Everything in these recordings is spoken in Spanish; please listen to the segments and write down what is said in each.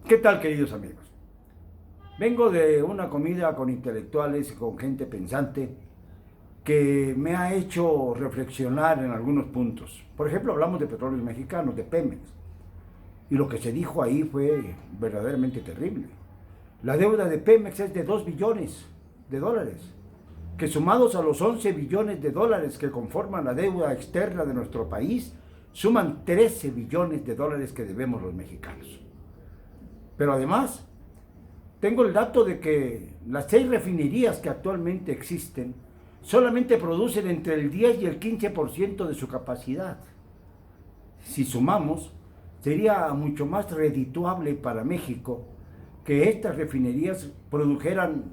¿Qué tal, queridos amigos? Vengo de una comida con intelectuales y con gente pensante que me ha hecho reflexionar en algunos puntos. Por ejemplo, hablamos de petróleos mexicanos, de Pemex, y lo que se dijo ahí fue verdaderamente terrible. La deuda de Pemex es de 2 billones de dólares, que sumados a los 11 billones de dólares que conforman la deuda externa de nuestro país, suman 13 billones de dólares que debemos los mexicanos. Pero además, tengo el dato de que las 6 refinerías que actualmente existen solamente producen entre el 10 y el 15% de su capacidad. Si sumamos, sería mucho más redituable para México que estas refinerías produjeran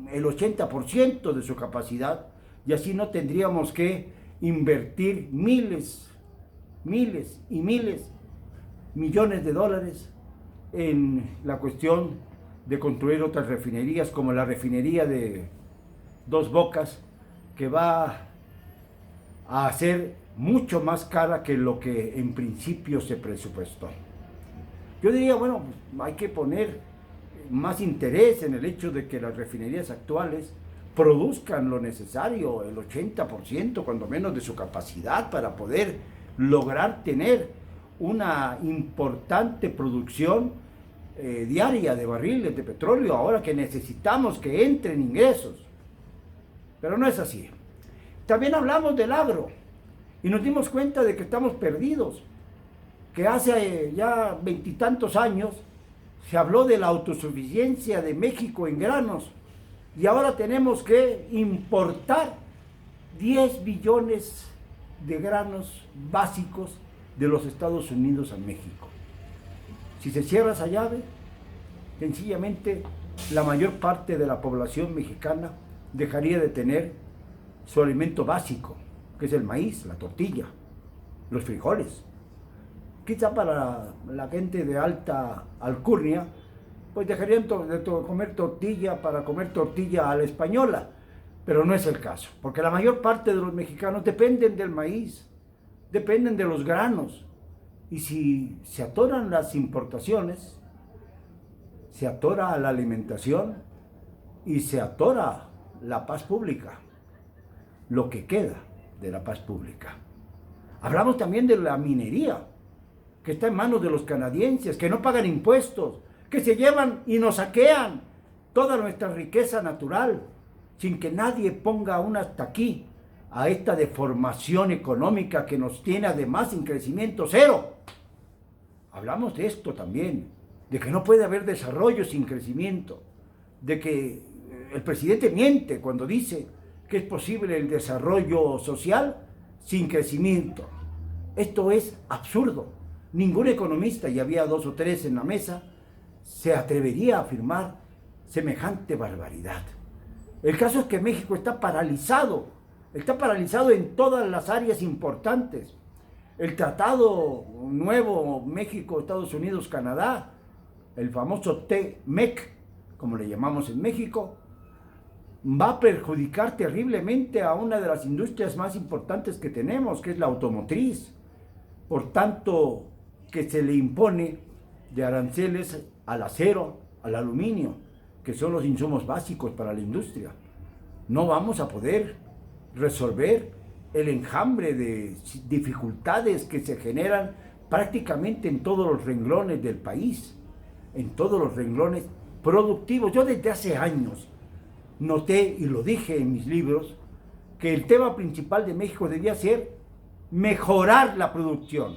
el 80% de su capacidad, y así no tendríamos que invertir miles y miles millones de dólares en la cuestión de construir otras refinerías, como la refinería de Dos Bocas, que va a ser mucho más cara que lo que en principio se presupuestó. Yo diría, bueno, hay que poner más interés en el hecho de que las refinerías actuales produzcan lo necesario, el 80% cuando menos de su capacidad, para poder lograr tener una importante producción diaria de barriles de petróleo, ahora que necesitamos que entren ingresos. Pero no es así. También hablamos del agro y nos dimos cuenta de que estamos perdidos, que hace ya 20 y tantos años se habló de la autosuficiencia de México en granos, y ahora tenemos que importar 10 billones de granos básicos de los Estados Unidos a México. Si se cierra esa llave, sencillamente la mayor parte de la población mexicana dejaría de tener su alimento básico, que es el maíz, la tortilla, los frijoles. Quizá para la gente de alta alcurnia, pues dejarían de comer tortilla para comer tortilla a la española, pero no es el caso, porque la mayor parte de los mexicanos dependen del maíz, dependen de los granos, y si se atoran las importaciones, se atora la alimentación y se atora la paz pública, lo que queda de la paz pública. Hablamos también de la minería, que está en manos de los canadienses, que no pagan impuestos, que se llevan y nos saquean toda nuestra riqueza natural, sin que nadie ponga un hasta aquí a esta deformación económica que nos tiene además sin crecimiento cero. Hablamos de esto también, de que no puede haber desarrollo sin crecimiento, de que el presidente miente cuando dice que es posible el desarrollo social sin crecimiento. Esto es absurdo. Ningún economista, y había 2 o 3 en la mesa, se atrevería a afirmar semejante barbaridad. El caso es que México está paralizado en todas las áreas importantes. El tratado nuevo México, Estados Unidos, Canadá, el famoso TMEC, como le llamamos en México, va a perjudicar terriblemente a una de las industrias más importantes que tenemos, que es la automotriz. Por tanto, que se le impone de aranceles al acero, al aluminio, que son los insumos básicos para la industria. No vamos a poder resolver el enjambre de dificultades que se generan prácticamente en todos los renglones del país, en todos los renglones productivos. Yo desde hace años noté, y lo dije en mis libros, que el tema principal de México debía ser mejorar la producción.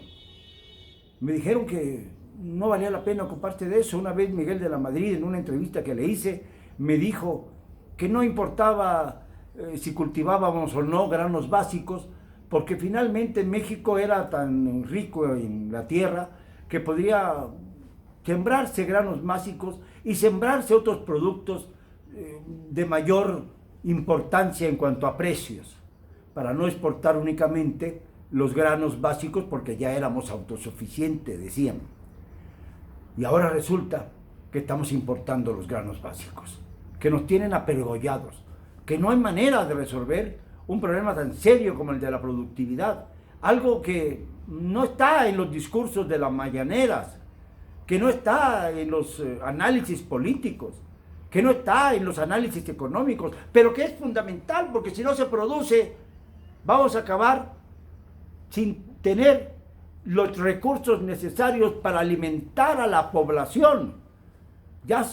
Me dijeron que no valía la pena ocuparse de eso. Una vez Miguel de la Madrid, en una entrevista que le hice, me dijo que no importaba si cultivábamos o no granos básicos, porque finalmente México era tan rico en la tierra que podría sembrarse granos básicos y sembrarse otros productos de mayor importancia en cuanto a precios, para no exportar únicamente los granos básicos, porque ya éramos autosuficientes, decían. Y ahora resulta que estamos importando los granos básicos, que nos tienen apergollados, que no hay manera de resolver un problema tan serio como el de la productividad, algo que no está en los discursos de las mañaneras, que no está en los análisis políticos, que no está en los análisis económicos, pero que es fundamental, porque si no se produce, vamos a acabar sin tener los recursos necesarios para alimentar a la población. Ya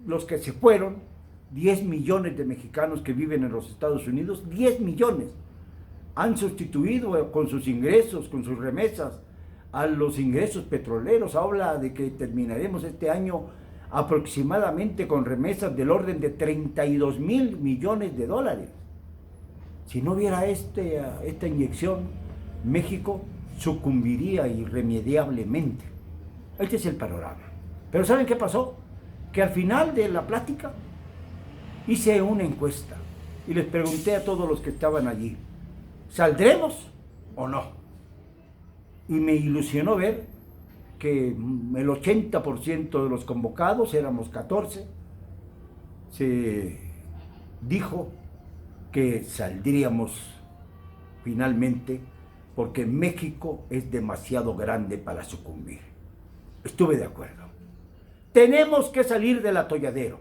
los que se fueron, 10 millones de mexicanos que viven en los Estados Unidos, 10 millones, han sustituido con sus ingresos, con sus remesas, a los ingresos petroleros. Habla de que terminaremos este año aproximadamente con remesas del orden de 32 mil millones de dólares. Si no hubiera esta inyección, México sucumbiría irremediablemente. Este es el panorama. Pero ¿saben qué pasó? Que al final de la plática hice una encuesta y les pregunté a todos los que estaban allí, ¿saldremos o no? Y me ilusionó ver que el 80% de los convocados, éramos 14, se dijo que saldríamos finalmente porque México es demasiado grande para sucumbir. Estuve de acuerdo. Tenemos que salir del atolladero,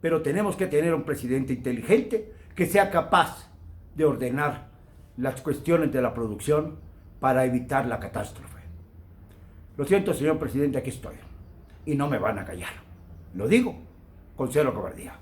pero tenemos que tener un presidente inteligente que sea capaz de ordenar las cuestiones de la producción para evitar la catástrofe. Lo siento, señor presidente, aquí estoy. Y no me van a callar. Lo digo con cero cobardía.